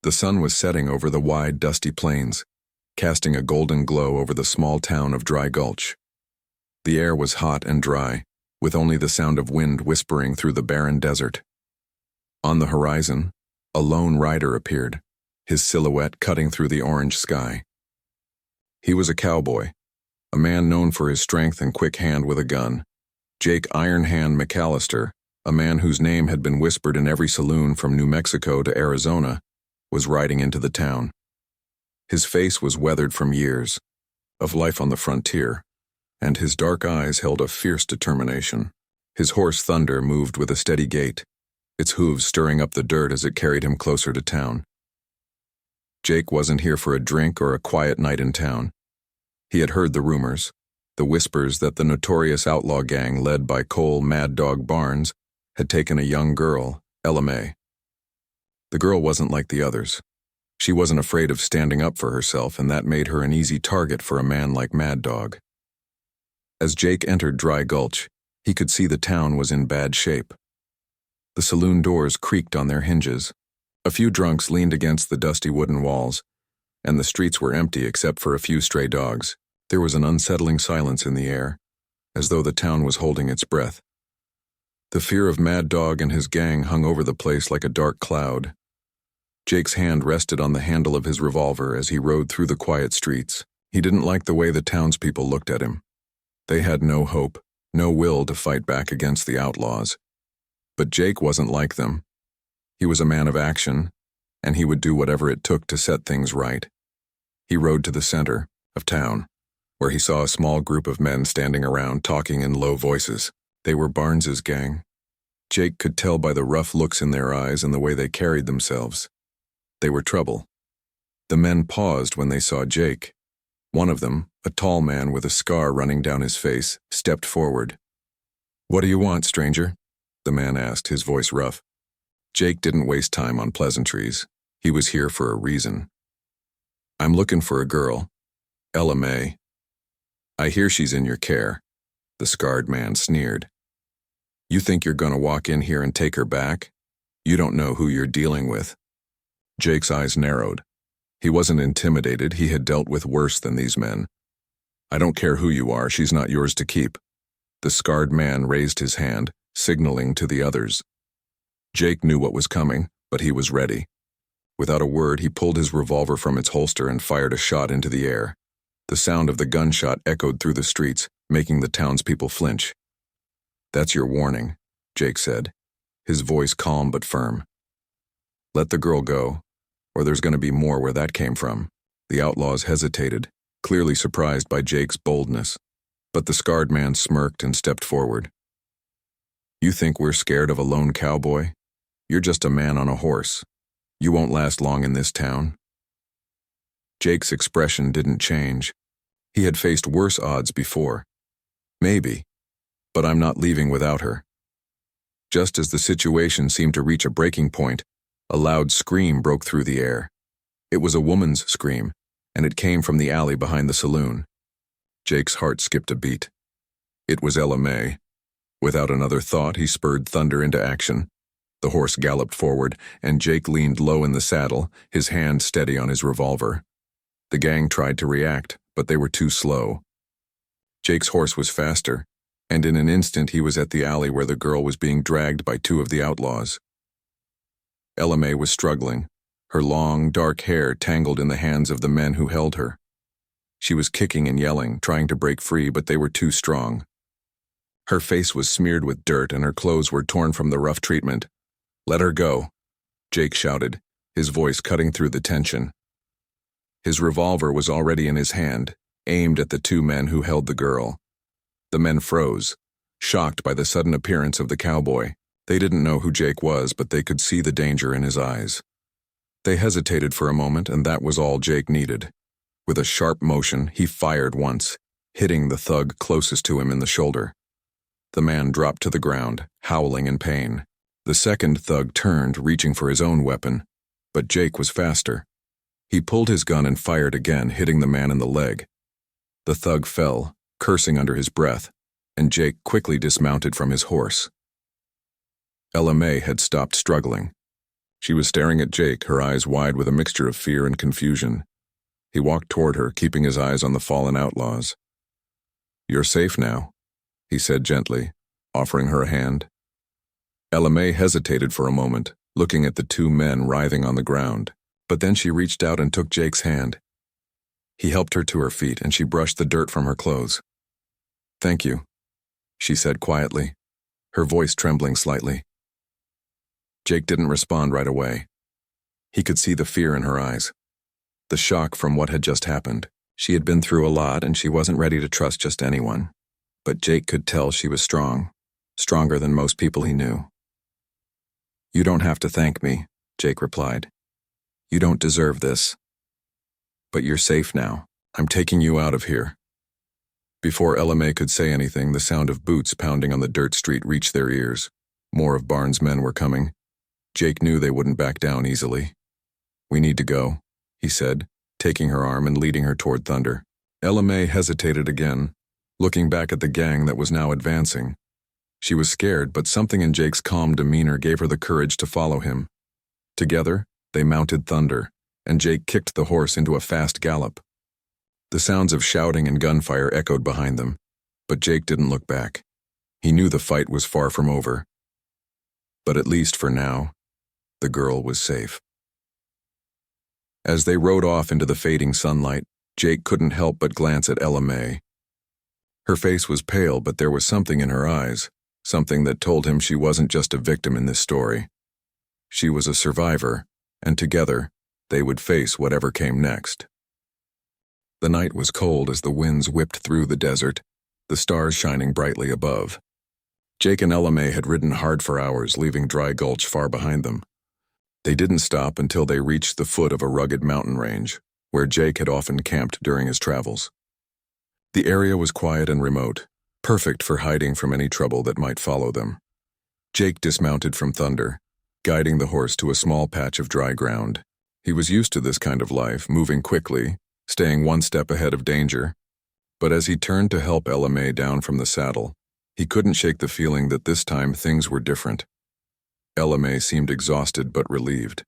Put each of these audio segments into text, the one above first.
The sun was setting over the wide, dusty plains, casting a golden glow over the small town of Dry Gulch. The air was hot and dry, with only the sound of wind whispering through the barren desert. On the horizon, a lone rider appeared, his silhouette cutting through the orange sky. He was a cowboy, a man known for his strength and quick hand with a gun. Jake Iron Hand McAllister, a man whose name had been whispered in every saloon from New Mexico to Arizona, was riding into the town. His face was weathered from years of life on the frontier, and his dark eyes held a fierce determination. His horse Thunder moved with a steady gait, its hooves stirring up the dirt as it carried him closer to town. Jake wasn't here for a drink or a quiet night in town. He had heard the rumors, the whispers that the notorious outlaw gang led by Cole Mad Dog Barnes had taken a young girl, Ella May. The girl wasn't like the others. She wasn't afraid of standing up for herself, and that made her an easy target for a man like Mad Dog. As Jake entered Dry Gulch, he could see the town was in bad shape. The saloon doors creaked on their hinges. A few drunks leaned against the dusty wooden walls, and the streets were empty except for a few stray dogs. There was an unsettling silence in the air, as though the town was holding its breath. The fear of Mad Dog and his gang hung over the place like a dark cloud. Jake's hand rested on the handle of his revolver as he rode through the quiet streets. He didn't like the way the townspeople looked at him. They had no hope, no will to fight back against the outlaws. But Jake wasn't like them. He was a man of action, and he would do whatever it took to set things right. He rode to the center of town, where he saw a small group of men standing around talking in low voices. They were Barnes's gang. Jake could tell by the rough looks in their eyes and the way they carried themselves. They were trouble. The men paused when they saw Jake. One of them, a tall man with a scar running down his face, stepped forward. "What do you want, stranger?" the man asked, his voice rough. Jake didn't waste time on pleasantries. He was here for a reason. "I'm looking for a girl, Ella May. I hear she's in your care," the scarred man sneered. "You think you're going to walk in here and take her back? You don't know who you're dealing with." Jake's eyes narrowed. He wasn't intimidated. He had dealt with worse than these men. "I don't care who you are. She's not yours to keep." The scarred man raised his hand, signaling to the others. Jake knew what was coming, but he was ready. Without a word, he pulled his revolver from its holster and fired a shot into the air. The sound of the gunshot echoed through the streets, making the townspeople flinch. "That's your warning," Jake said, his voice calm but firm. "Let the girl go, or there's going to be more where that came from." The outlaws hesitated, clearly surprised by Jake's boldness, but the scarred man smirked and stepped forward. "You think we're scared of a lone cowboy? You're just a man on a horse. You won't last long in this town." Jake's expression didn't change. He had faced worse odds before. "Maybe, but I'm not leaving without her." Just as the situation seemed to reach a breaking point, a loud scream broke through the air. It was a woman's scream, and it came from the alley behind the saloon. Jake's heart skipped a beat. It was Ella May. Without another thought, he spurred Thunder into action. The horse galloped forward, and Jake leaned low in the saddle, his hand steady on his revolver. The gang tried to react, but they were too slow. Jake's horse was faster, and in an instant he was at the alley where the girl was being dragged by two of the outlaws. Ella May was struggling, her long, dark hair tangled in the hands of the men who held her. She was kicking and yelling, trying to break free, but they were too strong. Her face was smeared with dirt and her clothes were torn from the rough treatment. "Let her go," Jake shouted, his voice cutting through the tension. His revolver was already in his hand, aimed at the two men who held the girl. The men froze, shocked by the sudden appearance of the cowboy. They didn't know who Jake was, but they could see the danger in his eyes. They hesitated for a moment, and that was all Jake needed. With a sharp motion, he fired once, hitting the thug closest to him in the shoulder. The man dropped to the ground, howling in pain. The second thug turned, reaching for his own weapon, but Jake was faster. He pulled his gun and fired again, hitting the man in the leg. The thug fell, cursing under his breath, and Jake quickly dismounted from his horse. Ella May had stopped struggling. She was staring at Jake, her eyes wide with a mixture of fear and confusion. He walked toward her, keeping his eyes on the fallen outlaws. "You're safe now," he said gently, offering her a hand. Ella May hesitated for a moment, looking at the two men writhing on the ground, but then she reached out and took Jake's hand. He helped her to her feet, and she brushed the dirt from her clothes. "Thank you," she said quietly, her voice trembling slightly. Jake didn't respond right away. He could see the fear in her eyes, the shock from what had just happened. She had been through a lot, and she wasn't ready to trust just anyone. But Jake could tell she was strong, stronger than most people he knew. "You don't have to thank me," Jake replied. "You don't deserve this. But you're safe now. I'm taking you out of here." Before Ella May could say anything, the sound of boots pounding on the dirt street reached their ears. More of Barnes' men were coming. Jake knew they wouldn't back down easily. "We need to go," he said, taking her arm and leading her toward Thunder. Ella May hesitated again, looking back at the gang that was now advancing. She was scared, but something in Jake's calm demeanor gave her the courage to follow him. Together, they mounted Thunder, and Jake kicked the horse into a fast gallop. The sounds of shouting and gunfire echoed behind them, but Jake didn't look back. He knew the fight was far from over. But at least for now, the girl was safe. As they rode off into the fading sunlight, Jake couldn't help but glance at Ella May. Her face was pale, but there was something in her eyes, something that told him she wasn't just a victim in this story. She was a survivor, and together, they would face whatever came next. The night was cold as the winds whipped through the desert, the stars shining brightly above. Jake and Ella May had ridden hard for hours, leaving Dry Gulch far behind them. They didn't stop until they reached the foot of a rugged mountain range, where Jake had often camped during his travels. The area was quiet and remote, perfect for hiding from any trouble that might follow them. Jake dismounted from Thunder, guiding the horse to a small patch of dry ground. He was used to this kind of life, moving quickly, staying one step ahead of danger. But as he turned to help Ella May down from the saddle, he couldn't shake the feeling that this time things were different. Ella May seemed exhausted but relieved.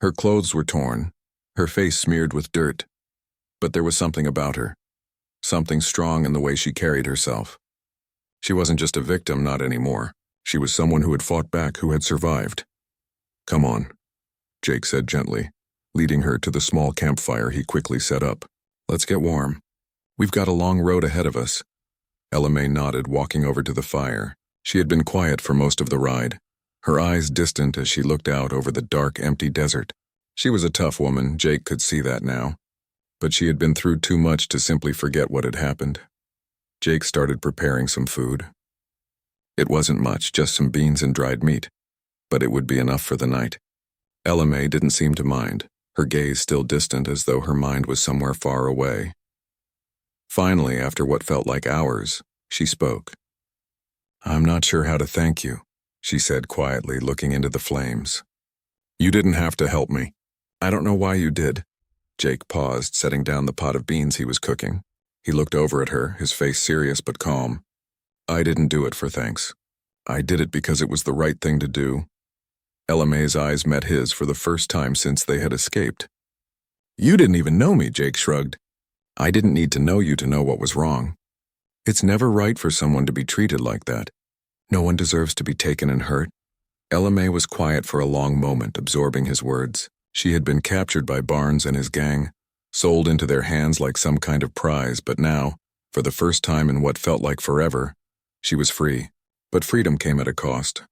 Her clothes were torn, her face smeared with dirt, but there was something about her, something strong in the way she carried herself. She wasn't just a victim, not anymore. She was someone who had fought back, who had survived. "Come on," Jake said gently, leading her to the small campfire he quickly set up. "Let's get warm. We've got a long road ahead of us." Ella May nodded, walking over to the fire. She had been quiet for most of the ride, her eyes distant as she looked out over the dark, empty desert. She was a tough woman, Jake could see that now, but she had been through too much to simply forget what had happened. Jake started preparing some food. It wasn't much, just some beans and dried meat, but it would be enough for the night. Ella May didn't seem to mind, her gaze still distant as though her mind was somewhere far away. Finally, after what felt like hours, she spoke. "I'm not sure how to thank you," she said quietly, looking into the flames. "You didn't have to help me. I don't know why you did." Jake paused, setting down the pot of beans he was cooking. He looked over at her, his face serious but calm. "I didn't do it for thanks. I did it because it was the right thing to do." Ella May's eyes met his for the first time since they had escaped. "You didn't even know me," Jake shrugged. "I didn't need to know you to know what was wrong. It's never right for someone to be treated like that. No one deserves to be taken and hurt." Ella May was quiet for a long moment, absorbing his words. She had been captured by Barnes and his gang, sold into their hands like some kind of prize, but now, for the first time in what felt like forever, she was free. But freedom came at a cost.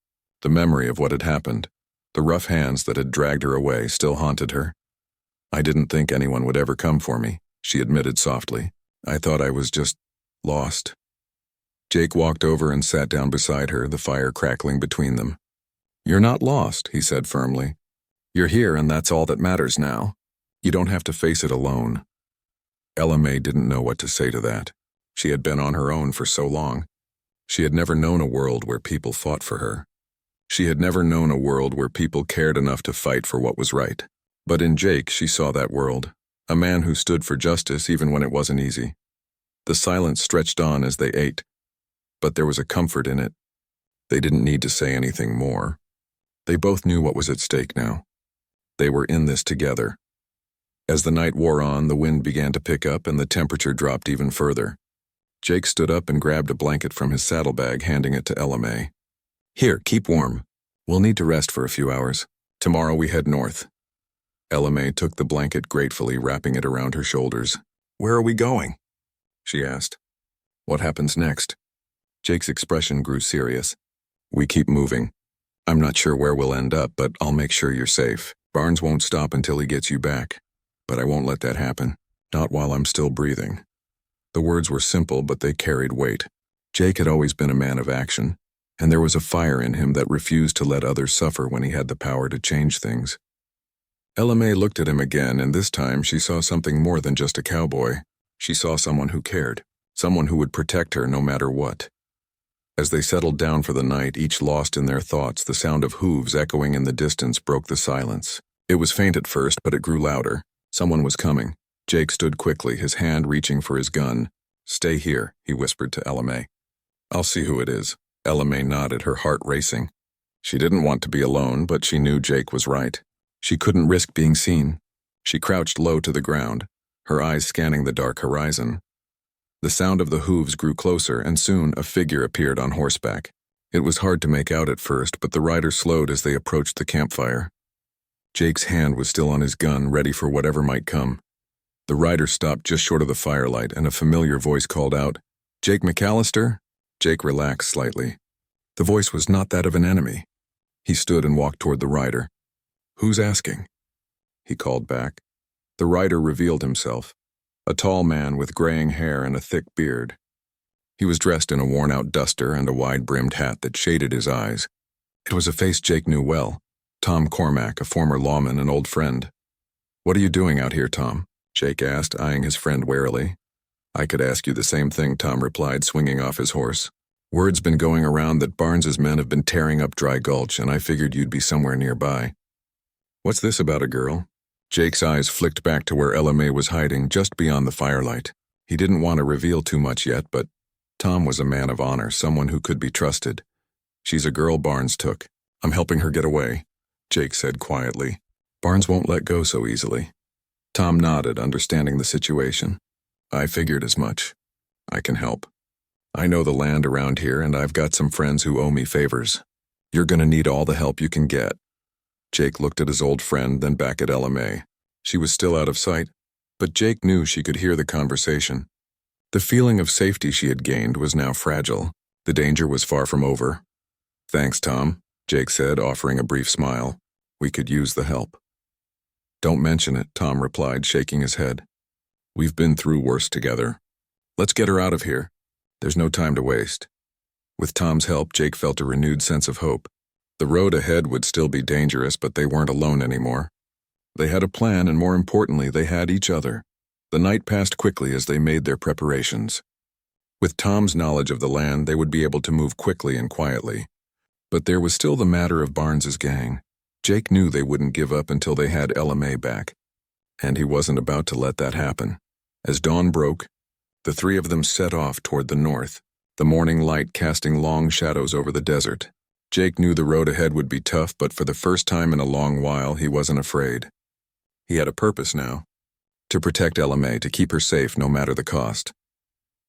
The memory of what had happened, the rough hands that had dragged her away, still haunted her. "I didn't think anyone would ever come for me," she admitted softly. "I thought I was just lost." Jake walked over and sat down beside her, the fire crackling between them. "You're not lost," he said firmly. "You're here, and that's all that matters now. You don't have to face it alone." Ella May didn't know what to say to that. She had been on her own for so long. She had never known a world where people fought for her. She had never known a world where people cared enough to fight for what was right. But in Jake, she saw that world, a man who stood for justice even when it wasn't easy. The silence stretched on as they ate, but there was a comfort in it. They didn't need to say anything more. They both knew what was at stake now. They were in this together. As the night wore on, the wind began to pick up and the temperature dropped even further. Jake stood up and grabbed a blanket from his saddlebag, handing it to LMA. "Here, keep warm. We'll need to rest for a few hours. Tomorrow we head north." LMA took the blanket gratefully, wrapping it around her shoulders. "Where are we going?" she asked. "What happens next?" Jake's expression grew serious. "We keep moving. I'm not sure where we'll end up, but I'll make sure you're safe. Barnes won't stop until he gets you back. But I won't let that happen. Not while I'm still breathing." The words were simple, but they carried weight. Jake had always been a man of action, and there was a fire in him that refused to let others suffer when he had the power to change things. LMA looked at him again, and this time she saw something more than just a cowboy. She saw someone who cared, someone who would protect her no matter what. As they settled down for the night, each lost in their thoughts, the sound of hooves echoing in the distance broke the silence. It was faint at first, but it grew louder. Someone was coming. Jake stood quickly, his hand reaching for his gun. "Stay here," he whispered to LMA. "I'll see who it is." LMA nodded, her heart racing. She didn't want to be alone, but she knew Jake was right. She couldn't risk being seen. She crouched low to the ground, her eyes scanning the dark horizon. The sound of the hooves grew closer, and soon a figure appeared on horseback. It was hard to make out at first, but the rider slowed as they approached the campfire. Jake's hand was still on his gun, ready for whatever might come. The rider stopped just short of the firelight, and a familiar voice called out, "Jake McAllister?" Jake relaxed slightly. The voice was not that of an enemy. He stood and walked toward the rider. "Who's asking?" he called back. The rider revealed himself, a tall man with graying hair and a thick beard. He was dressed in a worn-out duster and a wide-brimmed hat that shaded his eyes. It was a face Jake knew well. Tom Cormack, a former lawman and old friend. "What are you doing out here, Tom?" Jake asked, eyeing his friend warily. "I could ask you the same thing," Tom replied, swinging off his horse. "Word's been going around that Barnes's men have been tearing up Dry Gulch, and I figured you'd be somewhere nearby." "What's this about a girl?" Jake's eyes flicked back to where LMA was hiding, just beyond the firelight. He didn't want to reveal too much yet, but Tom was a man of honor, someone who could be trusted. "She's a girl Barnes took. I'm helping her get away," Jake said quietly. "Barnes won't let go so easily." Tom nodded, understanding the situation. "I figured as much. I can help. I know the land around here, and I've got some friends who owe me favors. You're gonna need all the help you can get." Jake looked at his old friend, then back at LMA. She was still out of sight, but Jake knew she could hear the conversation. The feeling of safety she had gained was now fragile. The danger was far from over. "Thanks, Tom," Jake said, offering a brief smile. "We could use the help." "Don't mention it," Tom replied, shaking his head. "We've been through worse together. Let's get her out of here. There's no time to waste." With Tom's help, Jake felt a renewed sense of hope. The road ahead would still be dangerous, but they weren't alone anymore. They had a plan, and more importantly, they had each other. The night passed quickly as they made their preparations. With Tom's knowledge of the land, they would be able to move quickly and quietly. But there was still the matter of Barnes's gang. Jake knew they wouldn't give up until they had LMA back, and he wasn't about to let that happen. As dawn broke, the three of them set off toward the north, the morning light casting long shadows over the desert. Jake knew the road ahead would be tough, but for the first time in a long while, he wasn't afraid. He had a purpose now, to protect LMA, to keep her safe no matter the cost.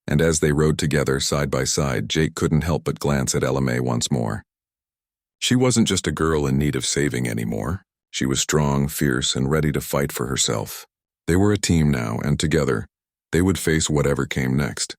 And as they rode together side by side, Jake couldn't help but glance at LMA once more. She wasn't just a girl in need of saving anymore. She was strong, fierce, and ready to fight for herself. They were a team now, and together, they would face whatever came next.